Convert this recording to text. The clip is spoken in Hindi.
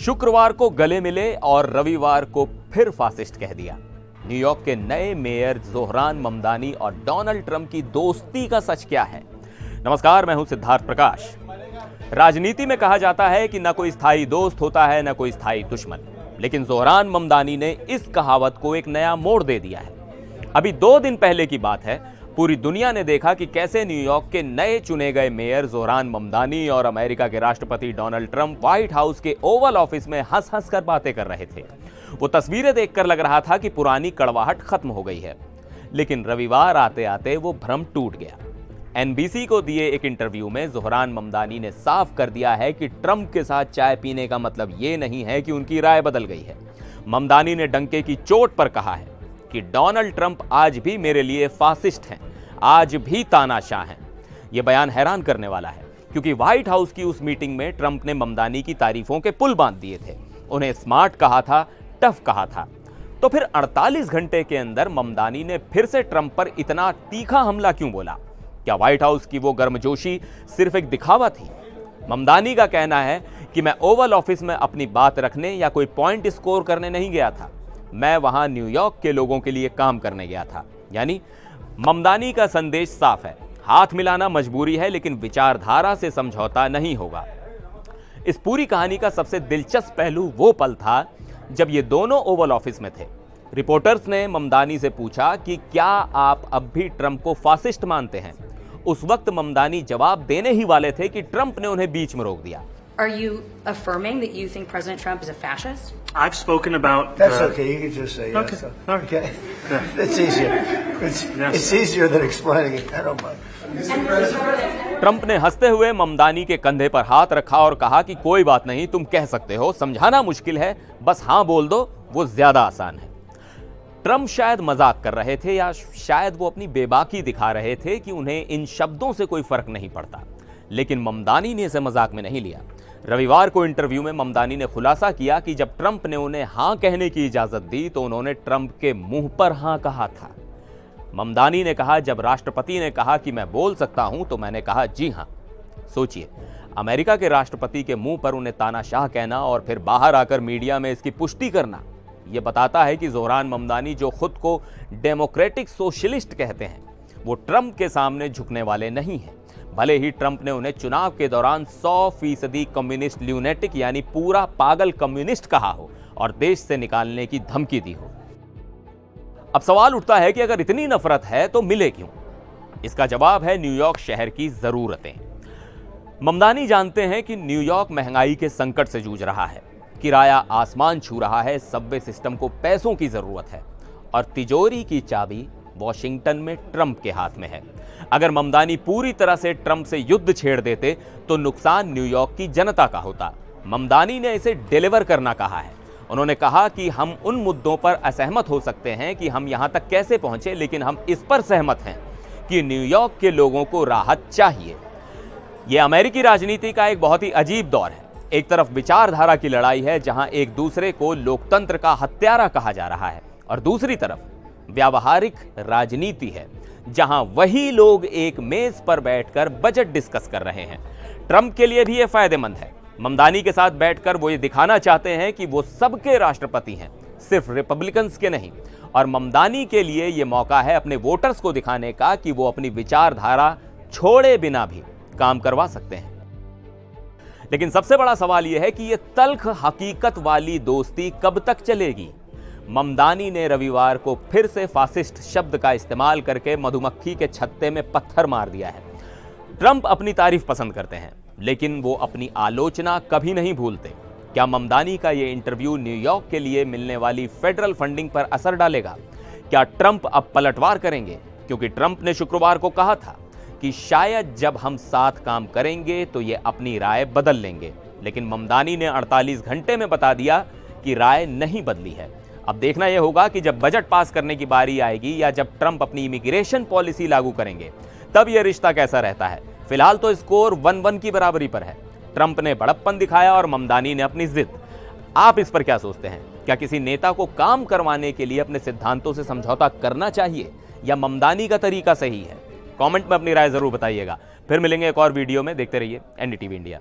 शुक्रवार को गले मिले और रविवार को फिर फासिस्ट कह दिया। न्यूयॉर्क के नए मेयर ज़ोहरान ममदानी और डोनाल्ड ट्रंप की दोस्ती का सच क्या है? नमस्कार, मैं हूं सिद्धार्थ प्रकाश। राजनीति में कहा जाता है कि न कोई स्थायी दोस्त होता है न कोई स्थायी दुश्मन, लेकिन ज़ोहरान ममदानी ने इस कहावत को एक नया मोड़ दे दिया है। अभी 2 दिन पहले की बात है, पूरी दुनिया ने देखा कि कैसे न्यूयॉर्क के नए चुने गए मेयर ज़ोहरान ममदानी और अमेरिका के राष्ट्रपति डोनाल्ड ट्रंप व्हाइट हाउस के ओवल ऑफिस में हंस हंस कर बातें कर रहे थे। वो तस्वीरें देखकर लग रहा था कि पुरानी कड़वाहट खत्म हो गई है, लेकिन रविवार आते आते वो भ्रम टूट गया। एनबीसी को दिए एक इंटरव्यू में ज़ोहरान ममदानी ने साफ कर दिया है कि ट्रंप के साथ चाय पीने का मतलब ये नहीं है कि उनकी राय बदल गई है। ममदानी ने डंके की चोट पर कहा है कि डोनाल्ड ट्रंप आज भी मेरे लिए फासिस्ट हैं, आज भी तानाशाह हैं। यह बयान हैरान करने वाला है, क्योंकि व्हाइट हाउस की उस मीटिंग में ट्रंप ने ममदानी की तारीफों के पुल बांध दिए थे, उन्हें स्मार्ट कहा था, टफ कहा था। तो फिर 48 घंटे के अंदर ममदानी ने फिर से ट्रंप पर इतना तीखा हमला क्यों बोला? क्या व्हाइट हाउस की वो गर्मजोशी सिर्फ एक दिखावा थी? ममदानी का कहना है कि मैं ओवल ऑफिस में अपनी बात रखने या कोई पॉइंट स्कोर करने नहीं गया था, मैं वहां न्यूयॉर्क के लोगों के लिए काम करने गया था। यानी ममदानी का संदेश साफ है, हाथ मिलाना मजबूरी है, लेकिन विचारधारा से समझौता नहीं होगा। इस पूरी कहानी का सबसे दिलचस्प पहलू वो पल था जब ये दोनों ओवल ऑफिस में थे। रिपोर्टर्स ने ममदानी से पूछा कि क्या आप अब भी ट्रंप को फासिस्ट मानते हैं? उस वक्त ममदानी जवाब देने ही वाले थे कि ट्रंप ने उन्हें बीच में रोक दिया। Are you affirming that you think President Trump is a fascist? I've spoken about. That's okay. You can just say yes. Okay. All right. Okay. It's easier. It's easier than explaining it. I don't mind. Trump ने हंसते हुए ममदानी के कंधे पर हाथ रखा और कहा कि कोई बात नहीं, तुम कह सकते हो, समझाना मुश्किल है, बस हाँ बोल दो, वो ज्यादा आसान है। ट्रंप शायद मजाक कर रहे थे या शायद वो अपनी बेबाकी दिखा रहे थे कि उन्हें इन शब्दों से कोई फर्क नहीं पड़ता, लेकिन ममदानी ने इसे मजाक में नहीं लिया। रविवार को इंटरव्यू में ममदानी ने खुलासा किया कि जब ट्रंप ने उन्हें हाँ कहने की इजाजत दी तो उन्होंने ट्रंप के मुंह पर हाँ कहा था। ममदानी ने कहा, जब राष्ट्रपति ने कहा कि मैं बोल सकता हूं तो मैंने कहा जी हां। सोचिए, अमेरिका के राष्ट्रपति के मुंह पर उन्हें तानाशाह कहना और फिर बाहर आकर मीडिया में इसकी पुष्टि करना, यह बताता है कि ज़ोहरान ममदानी, जो खुद को डेमोक्रेटिक सोशलिस्ट कहते हैं, वो ट्रंप के सामने झुकने वाले नहीं हैं। भले ही ट्रंप ने उन्हें चुनाव के दौरान 100% कम्युनिस्ट ल्यूनेटिक यानी पूरा पागल कम्युनिस्ट कहा हो और देश से निकालने की धमकी दी हो। अब सवाल उठता है कि अगर इतनी नफरत है तो मिले क्यों? इसका जवाब है न्यूयॉर्क शहर की जरूरतें। ममदानी जानते हैं कि न्यूयॉर्क महंगाई के संकट से जूझ रहा है, किराया आसमान छू रहा है, सबवे सिस्टम को पैसों की जरूरत है और तिजोरी की चाबी वॉशिंगटन में ट्रंप के हाथ में है। अगर ममदानी पूरी तरह से ट्रंप से युद्ध छेड़ देते तो नुकसान न्यूयॉर्क की जनता का होता। ममदानी ने इसे डिलीवर करना कहा है। उन्होंने कहा कि हम उन मुद्दों पर असहमत हो सकते हैं कि हम यहां तक कैसे पहुंचे, लेकिन हम इस पर सहमत हैं कि न्यूयॉर्क के लोगों को राहत चाहिए। यह अमेरिकी राजनीति का एक बहुत ही अजीब दौर है। एक तरफ विचारधारा की लड़ाई है, जहां एक दूसरे को लोकतंत्र का हत्यारा कहा जा रहा है, और दूसरी तरफ व्यावहारिक राजनीति है, जहां वही लोग एक मेज पर बैठकर बजट डिस्कस कर रहे हैं। ट्रंप के लिए भी यह फायदेमंद है। ममदानी के साथ बैठकर वो ये दिखाना चाहते हैं कि वो सबके राष्ट्रपति हैं, सिर्फ रिपब्लिकन्स के नहीं। और ममदानी के लिए यह मौका है अपने वोटर्स को दिखाने का कि वो अपनी विचारधारा छोड़े बिना भी काम करवा सकते हैं। लेकिन सबसे बड़ा सवाल यह है कि यह तल्ख हकीकत वाली दोस्ती कब तक चलेगी? ममदानी ने रविवार को फिर से फासिस्ट शब्द का इस्तेमाल करके मधुमक्खी के छत्ते में पत्थर मार दिया है। ट्रंप अपनी तारीफ पसंद करते हैं, लेकिन वो अपनी आलोचना कभी नहीं भूलते। क्या ममदानी का ये इंटरव्यू न्यूयॉर्क के लिए मिलने वाली फेडरल फंडिंग पर असर डालेगा? क्या ट्रंप अब पलटवार करेंगे? क्योंकि ट्रंप ने शुक्रवार को कहा था कि शायद जब हम साथ काम करेंगे तो ये अपनी राय बदल लेंगे, लेकिन ममदानी ने 48 घंटे में बता दिया कि राय नहीं बदली है। अब देखना यह होगा कि जब बजट पास करने की बारी आएगी या जब ट्रंप अपनी इमिग्रेशन पॉलिसी लागू करेंगे, तब यह रिश्ता कैसा रहता है। फिलहाल तो स्कोर 1-1 की बराबरी पर है। ट्रंप ने बड़प्पन दिखाया और ममदानी ने अपनी जिद। आप इस पर क्या सोचते हैं? क्या किसी नेता को काम करवाने के लिए अपने सिद्धांतों से समझौता करना चाहिए या ममदानी का तरीका सही है? कमेंट में अपनी राय जरूर बताइएगा। फिर मिलेंगे एक और वीडियो में। देखते रहिए एनडीटीवी इंडिया।